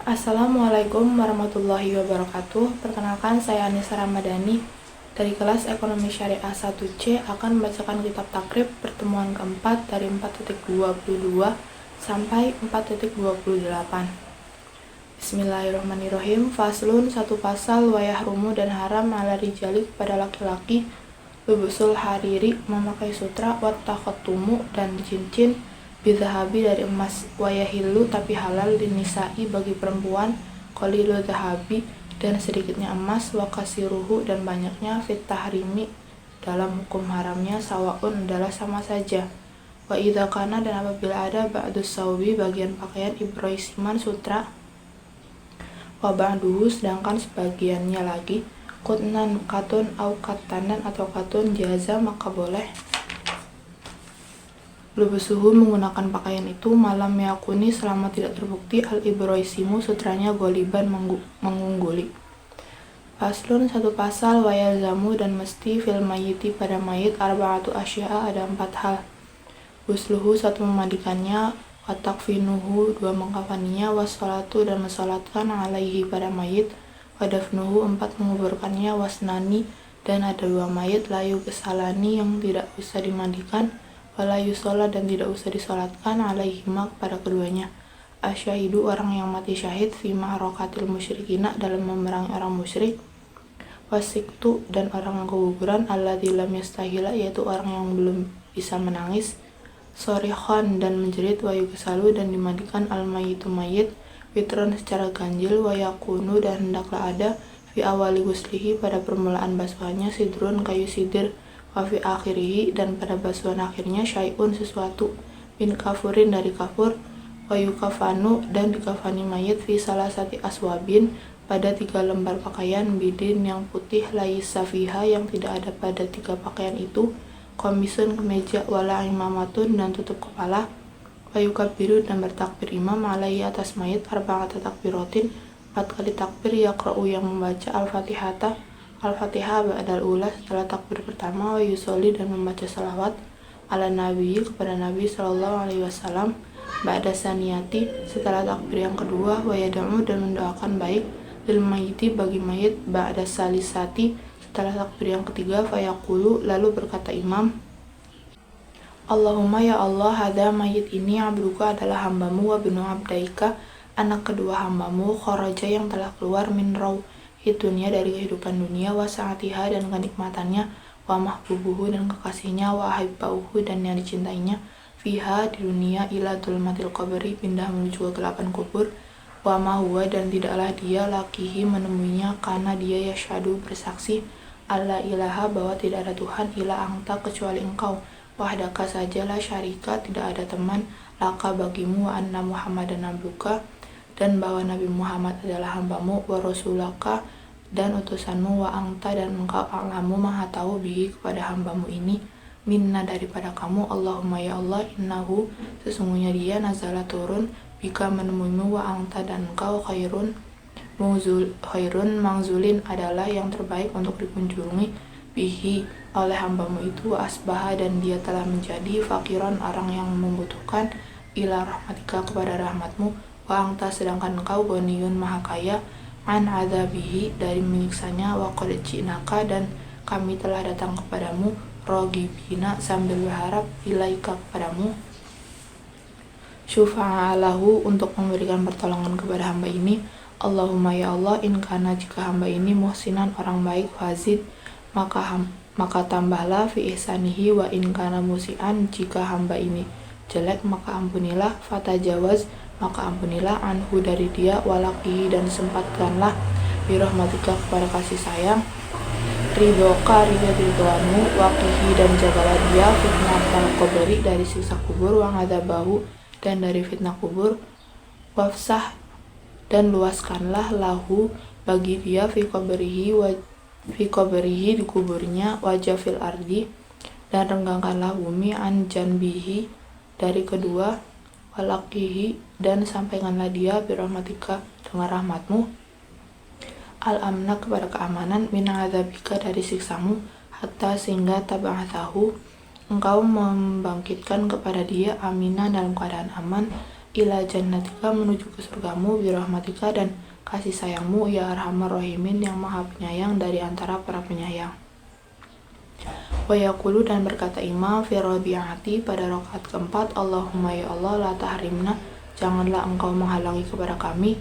Assalamualaikum warahmatullahi wabarakatuh. Perkenalkan, saya Anissa Ramadhani dari kelas Ekonomi Syariah 1C akan membacakan kitab takrib pertemuan keempat dari 4.22 sampai 4.28. Bismillahirrahmanirrahim. Faslun, satu pasal wayahrumu dan haram ala rijali pada laki-laki lubusul hariri memakai sutra wat takhattumu dan cincin bizahabi dari emas wayahillu tapi halal dinisai bagi perempuan qalilu zahabi dan sedikitnya emas wakasiruhu dan banyaknya fit tahrimi dalam hukum haramnya sawaun adalah sama saja. Wa idza kana dan apabila ada ba'dus sawbi bagian pakaian ibroisiman sutra wa ba'duhu sedangkan sebagiannya lagi kutnan katun au katanan atau katun jaza maka boleh lubusuhu menggunakan pakaian itu malam yakuni selama tidak terbukti al-ibroisimu sutranya goliban mengungguli. Faslun, satu pasal wayalzamu dan mesti fil mayiti pada mayit arba'atu asya'a ada 4 hal. Usluhu satu memandikannya, watakfinuhu dua mengkafaninya, wassalatu dan mensalatkan alaihi pada mayit, wadafnuhu 4 menguburkannya, wasnani dan ada 2 mayit layu kesalani yang tidak usah dimandikan, wala yusola dan tidak usah disolatkan alaihima pada keduanya. Asyahidu orang yang mati syahid fi ma'rakatil musyrikina dalam memerangi orang musyrik, wasiktu dan orang yang keguguran alladzi lam yastahila yaitu orang yang belum bisa menangis, sorihon dan menjerit, wayugesalu dan dimandikan al-mayitu mayit witron secara ganjil, wayakunu dan hendaklah ada fi awali guslihi pada permulaan basuhannya sidrun kayu sidir, wafi akhirihi dan pada basuhan akhirnya syai'un sesuatu min kafurin dari kafur, wayukafanu dan dikafani mayit fi salasati aswabin pada 3 lembar pakaian bidin yang putih laisa fiha yang tidak ada pada 3 pakaian itu, komisun kemeja wala imamatun dan tutup kepala, wayukabiru dan bertakbir imam alaihi atas mayit arba'ata takbiratin 4 kali takbir yaqra'u yang membaca Al-Fatihah ba'dal ula setelah takbir pertama, wa yusolli dan membaca salawat ala nabi kepada Nabi sallallahu alaihi wasallam ba'da saniyati setelah takbir yang kedua, wa yad'u dan mendoakan baik lil mayiti bagi mayit ba'da salisati setelah takbir yang ketiga, fa yaqulu lalu berkata imam, Allahumma ya Allah, hadza mayit ini abduka adalah hambamu wa binu abdaika anak kedua hambamu, kharaja yang telah keluar min dunia dari kehidupan dunia, wa sa'atiha dan kenikmatannya, wa mahbubuhu dan kekasihnya, wa ahibbauhu dan yang dicintainya, fiha di dunia ila dulmatil qabri pindah menuju kegelapan kubur, wa ma huwa dan tidaklah dia lakihi menemuinya karena dia yasyadu bersaksi alla ilaha bahwa tidak ada Tuhan ila anta kecuali engkau, wahdaka sajalah syarika tidak ada teman, laka bagimu, wa anna muhammadan abduka dan bahwa Nabi Muhammad adalah hambamu, wa rasulaka dan utusanmu, wa angta dan engkau a'lamu maha tahu bihi kepada hambamu ini minna daripada kamu. Allahumma ya Allah, innahu sesungguhnya dia nazala turun bika menemuimu, wa angta dan engkau khairun mangzulin adalah yang terbaik untuk dikunjungi bihi oleh hambamu itu, wa asbaha dan dia telah menjadi fakiran orang yang membutuhkan ila rahmatika kepada rahmatmu, wa angta sedangkan engkau ghaniyun maha kaya an adzabihi dari menyiksanya, wa qad ji'naka dan kami telah datang kepadamu rogibina sambil berharap ilaika kepadamu syufa'alahu untuk memberikan pertolongan kepada hamba ini. Allahumma ya Allah, in kana jika hamba ini muhsinan orang baik, fazid maka tambahlah fi ihsanihi, wa in kana musian jika hamba ini jelek maka ampunilah, fatajawaz maka ampunilah anhu dari dia, walakihi dan sempatkanlah birahmatika kepada kasih sayang, ridhoka ridhoanmu, wakihi dan jagalah dia fitnatal qabri dari siksa kubur, wa'adzabahu dan dari fitnah kubur, wafsah dan luaskanlah lahu bagi dia fi qabrihi di kuburnya, wajah fil ardi dan renggangkanlah bumi an janbihi dari kedua, walakihi dan sampaikanlah dia birahmatika dengan rahmatmu, al-amna kepada keamanan, min adzabika dari siksamu, hatta sehingga tab'atsahu engkau membangkitkan kepada dia aminah dalam keadaan aman, ila jannatika menuju ke surgamu, birahmatika dan kasih sayangmu, ya arhamar rahimin yang maha penyayang dari antara para penyayang. Wa yaqulu dan berkata imam fi rabi'ati pada rakaat keempat, Allahumma ya Allah la tahrimna janganlah engkau menghalangi kepada kami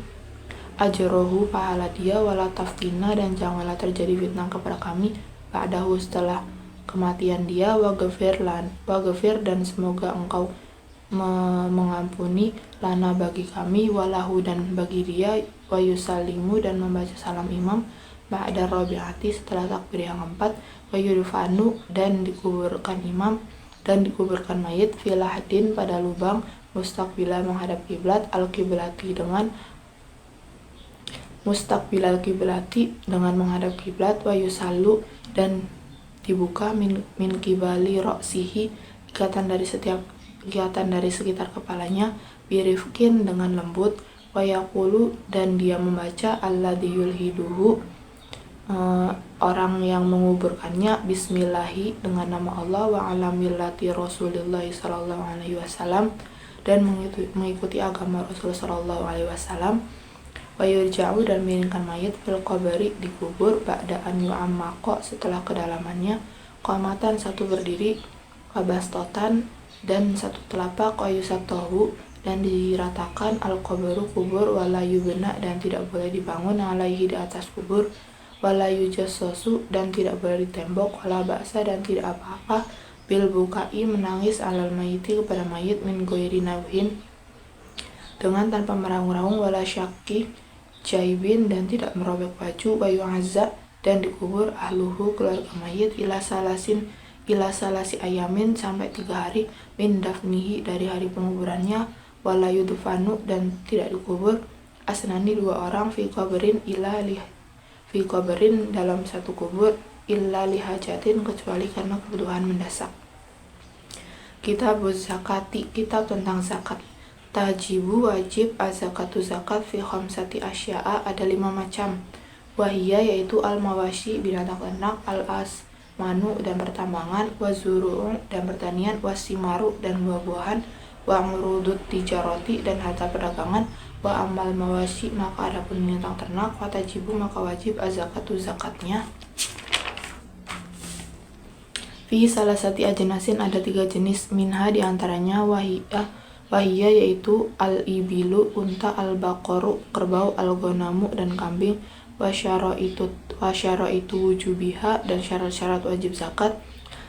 ajrohu pahala dia, wala taftina dan janganlah terjadi fitnah kepada kami ba'dahu setelah kematian dia, wa ghafir dan semoga engkau mengampuni lana bagi kami, walahu dan bagi dia, wa yusallimu dan membaca salam imam ba'da rabi'ati setelah takbir yang keempat, wa yudfanu dan dikuburkan imam dan dikuburkan mayit filahdin pada lubang mustaqbila menghadap kiblat al-kiblati dengan mustaqbilal kiblati dengan menghadap kiblat, wa yusallu dan dibuka min kibali roksihi ikatan dari sekitar kepalanya, birifkin dengan lembut, wa yaqulu dan dia membaca alladzi yulhiduhu orang yang menguburkannya bismillahi dengan nama Allah, wa ala millati Rasulillah sallallahu alaihi wasallam dan mengikuti agama Rasul sallallahu alaihi wasallam, wa yurja'u dan miringkan mayit fil qabri dikubur ba'da an yu'ammaqa setelah kedalamannya, qamatan satu berdiri, wabastotan dan satu telapak, wa yusatahu dan diratakan al-qabru kubur, wala yubna dan tidak boleh dibangun alaihi di atas kubur, wala yujassasu dan tidak boleh ditembok, wala ba'sa dan tidak apa-apa bil bukai menangis alal mayiti kepada mayit min ghairi nawhin dengan tanpa meraung-raung, wala syaki jaibin dan tidak merobek baju, wa yu'azza dan dikubur ahluhu keluarga mayit ila salasi ayamin sampai 3 hari min dafnihi dari hari penguburannya, wala yudfanu dan tidak dikubur asnani 2 orang fi qabrin dalam satu kubur illa lihajatin kecuali karena kebutuhan mendesak. Kitabuz zakati kitab tentang zakat. Tajibu wajib az-zakatu zakat fi khamsati asya'a ada 5 macam. Wahiyya yaitu al-mawashi binatang ternak, al-asmanu dan pertambangan, wazuru'u dan pertanian, wasimaru dan buah-buahan, wa ngurudut tijaroti dan harta perdagangan, wa amal mawashi maka adapun binatang ternak, watajibu maka wajib az-zakatu zakatnya. Fi salasati ajnasin ada 3 jenis, minha diantaranya wahiyya yaitu al-ibilu unta, al-baqaru kerbau, al-ghonamu dan kambing, wasyara itu wujubiha dan syarat-syarat wajib zakat.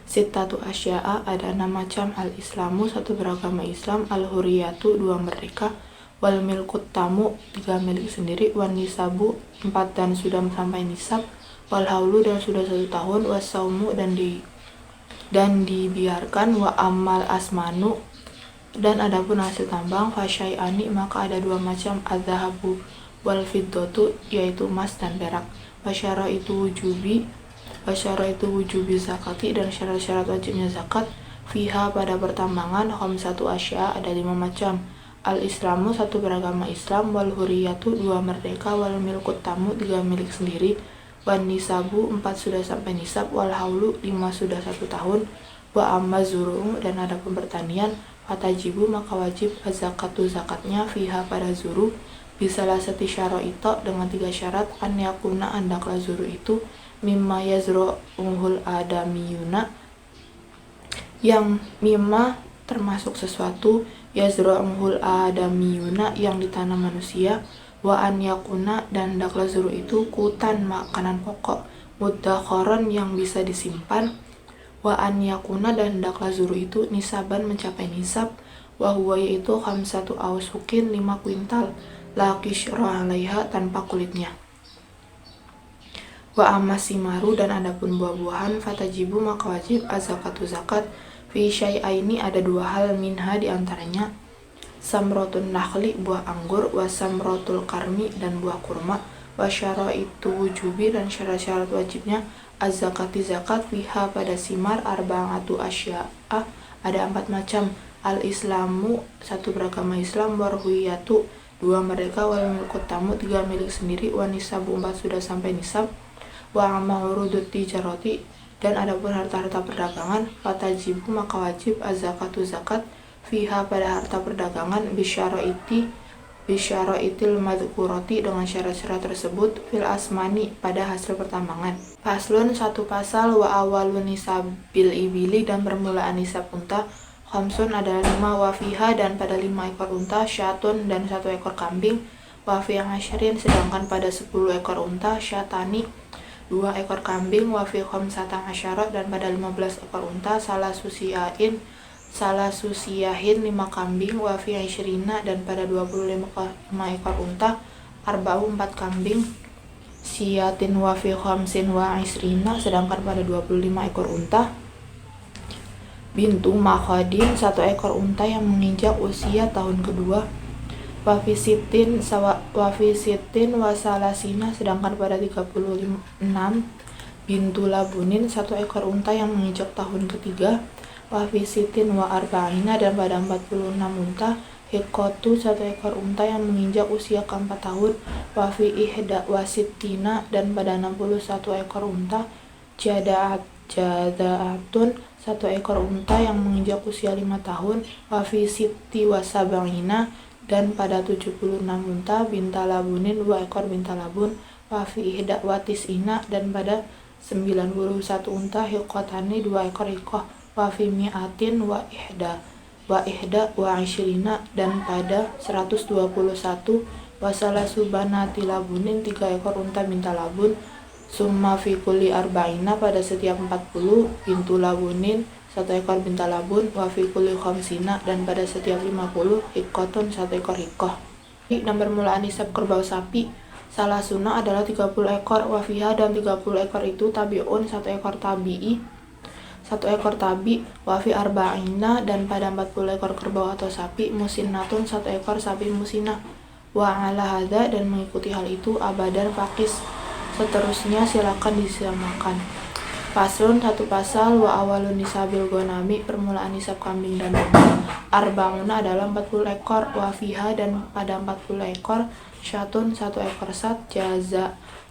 Sittatu asya'a ada 6 macam, al-islamu satu beragama Islam, al-huriyatu 2 merdeka, wal milkut tamu 3 milik sendiri, wan nisabu 4 dan sudah sampai nisab, wal haulu dan sudah 1 tahun, wasaumu dan dibiarkan, wa amal asmanu dan adapun hasil tambang, fasyai'ani maka ada 2 macam, adzahabu wal fiddatu yaitu emas dan perak, wasyara itu wujubi zakati dan syarat-syarat wajibnya zakat, fiha pada pertambangan, khamsatu asya ada 5 macam, al-islamu satu beragama Islam, wal huriyatu 2 merdeka, wal milkut tamu 3 milik sendiri, wan nisabu 4 sudah sampai nisab, wal haulu 5 sudah 1 tahun, wa amma zuru dan ada pertanian, watajibu maka wajib zakatu zakatnya fiha pada zuru bisalah seti syaraito dengan 3 syarat, an yakuna andaklah zuru itu mimma yazru'uhul adamiyuna yang mimma termasuk sesuatu yazru'uhul adamiyuna yang ditanam manusia, wa an yakuna dan hendaklah zuru itu kutan makanan pokok, muddakharan yang bisa disimpan, wa an yakuna dan hendaklah zuru itu nisaban mencapai nisab, wa huwa yaitu khamsatu awsukin 5 kuintal, la qishra 'alaiha tanpa kulitnya, wa amasimaru dan adapun buah-buahan, fatajibu maka wajib az-zakatu zakat fi syai'aini ada 2 hal, minha diantaranya samrotun nakhli buah anggur, wa samrotul karmi dan buah kurma, wa syaraitu wujubi dan syarat-syarat wajibnya az-zakati zakat fiha pada simar arba'atu asya'a ada 4 macam, al-islamu satu beragama Islam, warhuyatu 2 merdeka, wal milkut tamu 3 milik sendiri, wa nisabu 4 sudah sampai nisab, wa ma'urudut tijaroti dan adapun harta-harta perdagangan, fatajibu maka wajib az-zakatu zakat fiha pada harta perdagangan bisyaraitil madhkurati dengan syarat-syarat tersebut fil asmani pada hasil pertambangan. Faslun satu pasal wa awalun nisabil ibili dan permulaan nisab unta khamsun adalah 5 wa fiha dan pada 5 ekor unta syatun dan 1 ekor kambing wa fi ashrin sedangkan pada 10 ekor unta syatani 2 ekor kambing wa fi khamsata asyara dan pada 15 ekor unta salah susiyahin 5 kambing wa fi isyrina dan pada 25 ekor unta arba'u 4 kambing siyatin wa fi khamsin wa isrina sedangkan pada 25 ekor unta bintu makhadin 1 ekor unta yang menginjak usia tahun kedua wa fi sitin wa salasina sedangkan pada 36 bintu labunin 1 ekor unta yang menginjak tahun ketiga wa fi sitin wa arba'ina dan pada 46 unta hikotu 1 ekor unta yang menginjak usia ke-4 tahun wa fi ihda wa sittina dan pada 61 ekor unta jadaatun 1 ekor unta yang menginjak usia 5 tahun wa fi sitti wa sab'ina dan pada 76 unta bintalabunin 2 ekor bintalabun wa fi ihda wa tis'ina dan pada 91 unta hikotani 2 ekor hikoh wa fi mi'atin wa ihda wa isyrina dan pada 121 wasala subanati labunin 3 ekor unta bintalabun summa fi kulli arba'ina pada setiap 40 bintu labunin 1 ekor bintalabun wa fi kulli khamsina dan pada setiap 50 hikotun 1 ekor hikoh. Dan permulaan nisab kerbau sapi salah sunnah adalah 30 ekor wa fiha dan 30 ekor itu tabi'un 1 ekor tabi'i 1 ekor tabi wa fi arba'ina dan pada 40 ekor kerbau atau sapi musinnatun 1 ekor sapi musinah wa ala hadza dan mengikuti hal itu abadan fakis seterusnya silakan disamakan. Faslun satu pasal wa awalun nisabil ghanami permulaan nisab kambing dan domba arba'una adalah 40 ekor wa fiha dan pada 40 ekor syatun 1 ekor sat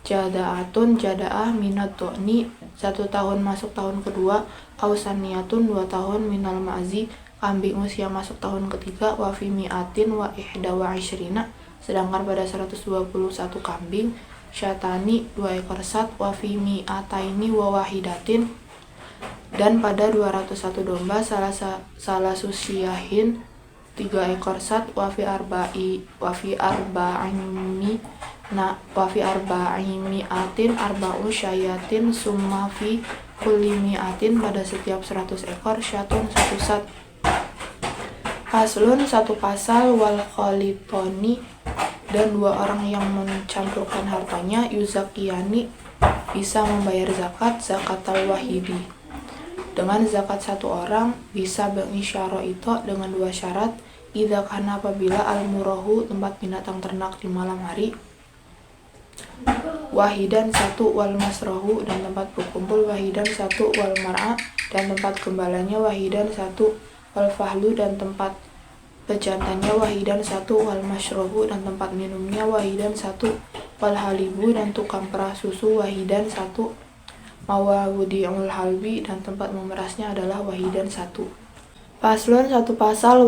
jadaatun jadaah minat do'ni 1 tahun masuk tahun kedua ausaniyatun 2 tahun minal ma'zi kambing usia masuk tahun ketiga wa fi mi'atin wa ihda wa isyrina sedangkan pada 121 kambing syatani 2 ekor sat wa fi mi'ataini wa wahidatin dan pada 201 domba salah susiyahin 3 ekor sat wa fi arba'imi'atin arba'u syayatin summa fi kulli mi'atin pada setiap 100 ekor syatun 1 sat. Faslun satu pasal wal khalitoni dan 2 orang yang mencampurkan hartanya yuzakiyani bisa membayar zakatal wahidi dengan zakat 1 orang bisa mengisyara itu dengan 2 syarat idza kana apabila al-murahu tempat binatang ternak di malam hari wahidan 1 wal masrahu dan tempat berkumpul wahidan 1 wal mar'a dan tempat gembalanya wahidan 1 wal fahlu dan tempat pejantannya wahidan 1 wal masyrabu dan tempat minumnya wahidan 1 wal halibu dan tukang perah susu wahidan 1 mawawudi'ul halbi dan tempat memerasnya adalah wahidan 1. Faslun satu pasal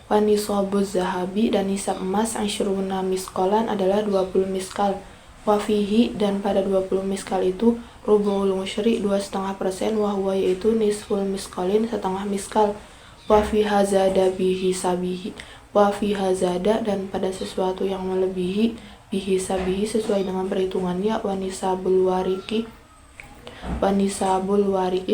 wanisabuz zahabi dan nisab emas asyruna miskolan adalah 20 miskal wafihi dan pada 20 miskal itu rubu'ul musyri 2,5% wahwa yaitu nisful miskolin setengah miskal wafiha zada bihi sabihi wafiha zada dan pada sesuatu yang melebihi bihi sabihi sesuai dengan perhitungannya wanisabul wariki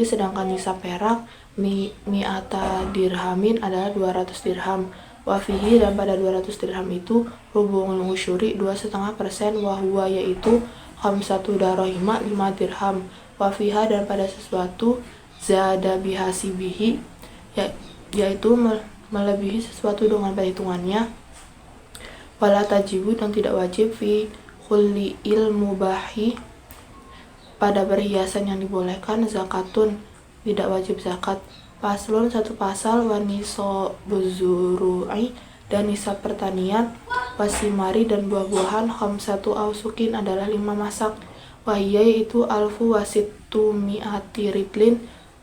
sedangkan nisab perak mi'ata dirhamin adalah 200 dirham wafihi dan pada 200 dirham itu rubu'ul usyuri 2,5% wahwa yaitu khamsatu darahima 5 dirham wafiha dan pada sesuatu zada bihasibihi yaitu melebihi sesuatu dengan perhitungannya wala tajibu dan tidak wajib fi kulli ilmubahi pada perhiasan yang dibolehkan zakatun tidak wajib zakat. Faslun satu pasal wanisabuzuru'i dan nisab pertanian wasimari dan buah-buahan khamsatu ausukin adalah 5 masak wahiyya yaitu alfu wasittu mi'ati ritlin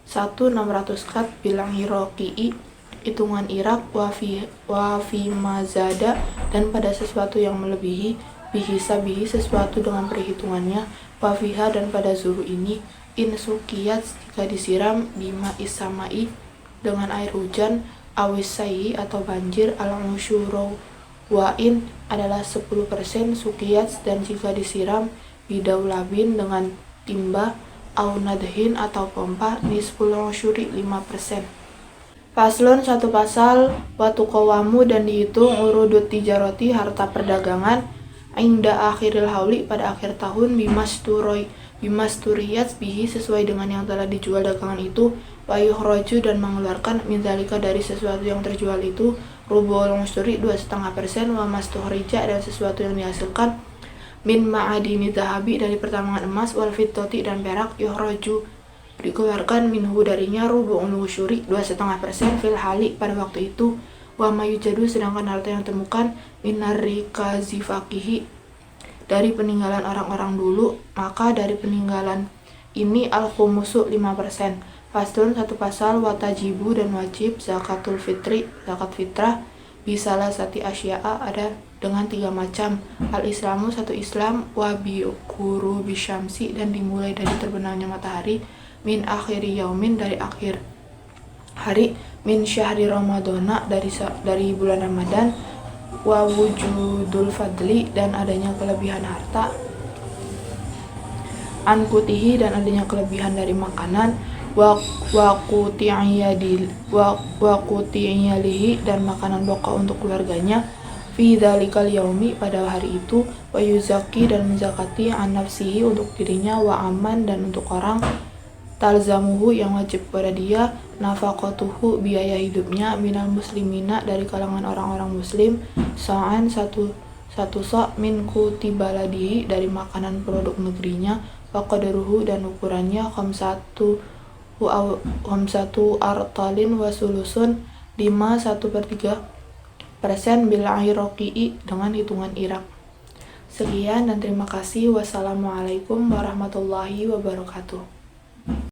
600 kat bilang Iraqi hitungan Irak wa fi mazada dan pada sesuatu yang melebihi bihisabihi sesuatu dengan perhitungannya wa fiha dan pada zuru ini in sukiyat jika disiram bima isamai dengan air hujan awisai atau banjir al-usyuru wa in adalah 10% sukiyat dan jika disiram bidaulabin dengan timba au nadhin atau pompa nisful usyuri 5%. Faslun satu pasal watu kawamu dan dihitung urudut tijaroti harta perdagangan inda akhiril hauli pada akhir tahun bimasturiyat bihi sesuai dengan yang telah dijual dagangan itu wa yukhroju dan mengeluarkan min dzalika dari sesuatu yang terjual itu rubul usyuri 2,5% wa mastuhrija dan sesuatu yang dihasilkan min ma'adini zahabi dari pertambangan emas wal fiddati dan perak yukhroju dikeluarkan minhu darinya rubu'ul usyuri 2,5% fil hali pada waktu itu wa mayujadu sedangkan harta yang temukan minari kazifakihi dari peninggalan orang-orang dulu maka dari peninggalan ini al-khumusu 5%. Faslun satu pasal watajibu dan wajib zakatul fitri zakat fitrah bisalah sati asya'a ada dengan 3 macam al-islamu satu Islam wa bi guru bisyamsi dan dimulai dari terbenamnya matahari min akhiri yaumin dari akhir hari min syahri ramadana dari bulan Ramadan wa wujudul fadli dan adanya kelebihan harta an kutihi dan adanya kelebihan dari makanan wa qutiyalihi dan makanan pokok untuk keluarganya fi dzalikal yaumi pada hari itu wa yuzaki dan menzakati an nafsihi untuk dirinya wa aman dan untuk orang talzamuhu yang wajib pada dia nafaqatuhu biaya hidupnya minal muslimina dari kalangan orang-orang muslim sa'an satu sa' min kutibaladihi dari makanan produk negerinya wa qadaruhu dan ukurannya khamsatu artalin wa sulusun 1/3% bil Iraqi dengan hitungan Irak. Sekian dan terima kasih. Wassalamualaikum warahmatullahi wabarakatuh.